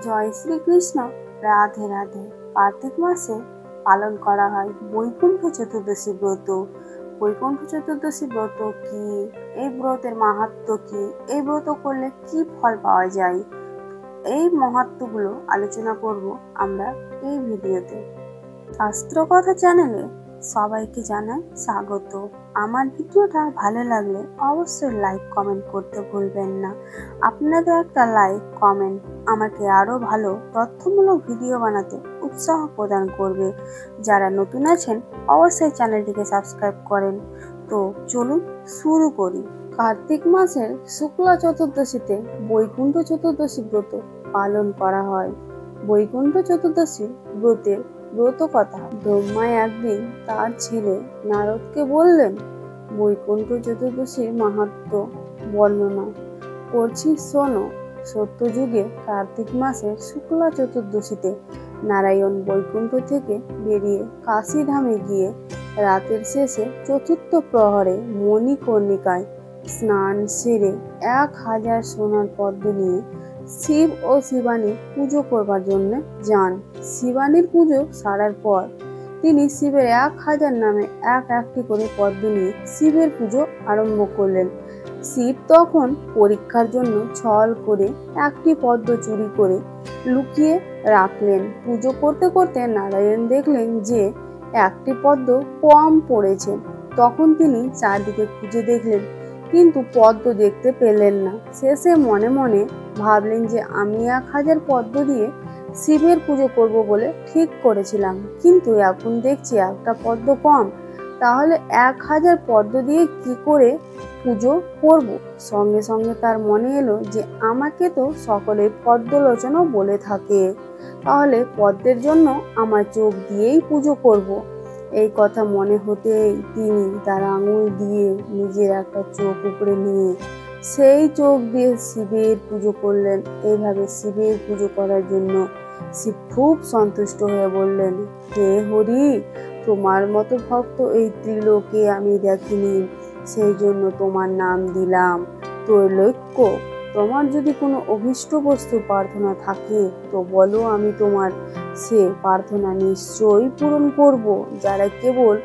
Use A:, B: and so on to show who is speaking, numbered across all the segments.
A: জয় শ্রীকৃষ্ণ। রাধে রাধে। কার্তিক মাসে পালন করা হয় বৈকুণ্ঠ চতুর্দশী ব্রত। বৈকুণ্ঠ চতুর্দশী ব্রত কি, এই ব্রতের মাহাত্ম্য কি, এই ব্রত করলে কি ফল পাওয়া যায়, এই মাহাত্ম্যগুলো আলোচনা করব আমরা এই ভিডিওতে। শাস্ত্র কথা চ্যানেলে সবাইকে জানাই স্বাগত। আমার ভিডিওটা ভালো লাগলে অবশ্যই লাইক কমেন্ট করতে ভুলবেন না। আপনাদের একটা লাইক কমেন্ট আমাকে আরো ভালো তথ্যমূলক ভিডিও বানাতে উৎসাহ প্রদান করবে। যারা নতুন আছেন অবশ্যই চ্যানেলটিকে সাবস্ক্রাইব করেন। তো চলুন শুরু করি। কার্তিক মাসের শুক্লা চতুর্দশীতে বৈকুণ্ঠ চতুর্দশী ব্রত পালন করা হয়। বৈকুণ্ঠ চতুর্দশী ব্রতের ব্রত কথা। ব্রহ্মা একদিন তার ছেলে নারদকে বললেন, বৈকুণ্ঠ চতুর্দশীর মাহাত্ম্য বর্ণনা করছি শোনো। সত্যযুগে কার্তিক মাসের শুক্লা চতুর্দশীতে নারায়ণ বৈকুণ্ঠ থেকে বেরিয়ে কাশীধামে গিয়ে রাতের শেষে চতুর্থ প্রহরে মণিকর্ণিকায় স্নান সেরে 1000 সোনার পদ্ম নিয়ে শিব ও শিবানী পুজো করবার জন্য যান। শিবানীর পুজো সারার পর তিনি শিবের 1000 নামে একটি করে পদ্ম নিয়ে শিবের পুজো আরম্ভ করলেন। শিব তখন পরীক্ষার জন্য ছল করে একটি পদ্ম চুরি করে লুকিয়ে রাখলেন। পুজো করতে করতে নারায়ণ দেখলেন যে একটি পদ্ম কম পড়েছে। তখন তিনি চারদিকে খুঁজে দেখলেন, কিন্তু পদ্ম দেখতে পেলেন না। শেষে মনে মনে ভাবলেন যে আমি 1000 পদ্ম দিয়ে শিবের পুজো করব বলে ঠিক করেছিলাম, কিন্তু এখন দেখছি একটা পদ্ম কম, তাহলে 1000 পদ্ম দিয়ে কি করে পুজো করব। সঙ্গে সঙ্গে তার মনে এলো যে আমাকে তো সকলে পদ্মলোচনও বলে থাকে, তাহলে পদ্মের জন্য আমার চোখ দিয়েই পুজো করব। এই কথা মনে হতেই তিনি তার আঙুল দিয়ে নিজের একটা চোখ উপরে নিয়ে সেই চোখ দিয়ে শিবের পুজো করলেন। এইভাবে শিবের পুজো করার জন্য শিব খুব সন্তুষ্ট হয়ে বললেন, হে হরি, তোমার মতো ভক্ত এই ত্রিলোকে আমি দেখিনি, সেই জন্য তোমার নাম দিলাম ত্রৈলোক্য। তোমার যদি কোনো অভীষ্ট বস্তু প্রার্থনা থাকে তো বলো, আমি তোমার সে প্রার্থনা নিশ্চয়ই পূরণ করব। যারা কেবল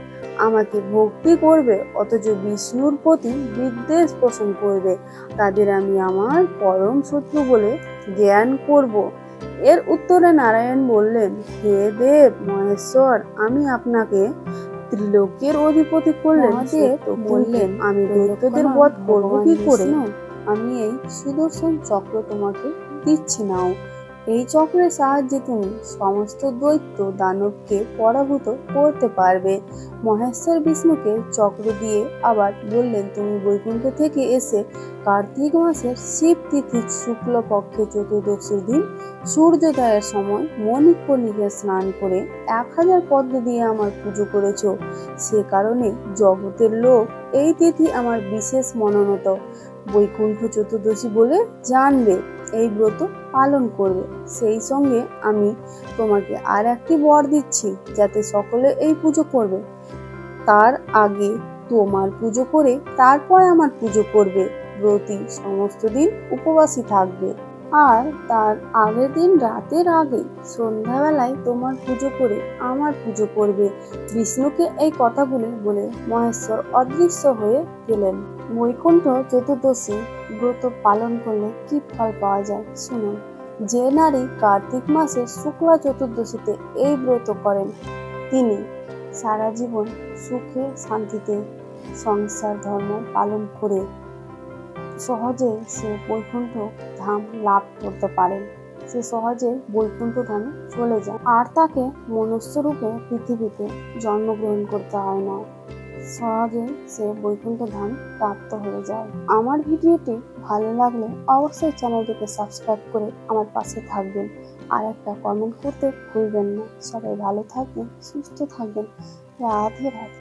A: আমাকে ভক্তি করবে অথচ বিষ্ণুর প্রতি বিদ্বেষ পোষণ করবে, তাদের আমি আমার পরম শত্রু বলে জ্ঞান করব। এর উত্তরে নারায়ণ বললেন, হে দেব মহেশ্বর, আমি আপনাকে ত্রিলোকের অধিপতি করলেন। তো বললেন, আমি দৈত্যদের বধ করবো কি করে? আমি এই সুদর্শন চক্র তোমাকে দিচ্ছি নাও। এই চক্রের সাহায্যে তুমি সমস্ত দৈত্য দানবকে পরাভূত করতে পারবে। মহেশ্বর বিষ্ণুকে চক্র দিয়ে আবার বললেন, তুমি বৈকুণ্ঠ থেকে এসে কার্তিক মাসের শিব তিথির শুক্লপক্ষে চতুর্দশীর দিন সূর্যোদয়ের সময় মণিকর্ণিকায় স্নান করে 1000 পদ্ম দিয়ে আমার পুজো করেছ। সে কারণে জগতের লোক এই তিথি আমার বিশেষ মনোনীত বৈকুণ্ঠ চতুর্দশী বলে জানবে, এই ব্রত পালন করবে। সেই সঙ্গে আমি তোমাকে আর একটি বর দিচ্ছি, যাতে সকলে এই পুজো করবে। তার আগে তোমার পুজো করে তারপর আমার পুজো করবে। ব্রতী সমস্ত দিন উপবাসী থাকবে, আর তার আগের দিন রাতের আগে সন্ধ্যাবেলায় তোমার পুজো করে আমার পুজো করবে। বিষ্ণুকে এই কথাগুলি বলে মহেশ্বর অদৃশ্য হয়ে গেলেন। বৈকুণ্ঠ চতুর্দশী ব্রত পালন করলে কি ফল পাওয়া যায় শুনুন। যে নারী কার্তিক মাসে শুক্লা চতুর্দশীতে এই ব্রত করেন, তিনি সারা জীবন সুখে শান্তিতে সংসার ধর্ম পালন করে সহজে সে বৈকুণ্ঠ ধাম লাভ করতে পারেন। সে সহজে বৈকুণ্ঠ ধামে চলে যায়, আর তাকে মনুষ্য রূপে পৃথিবীতে জন্মগ্রহণ করতে হয় না। সহজে সে বৈকুণ্ঠ ধাম প্রাপ্ত হয়ে যায়। আমার ভিডিওটি ভালো লাগলে অবশ্যই চ্যানেলটিকে সাবস্ক্রাইব করে আমার পাশে থাকবেন, আর একটা কমেন্ট করতে ভুলবেন না। সবাই ভালো থাকবেন, সুস্থ থাকবেন। রাধে রাধে।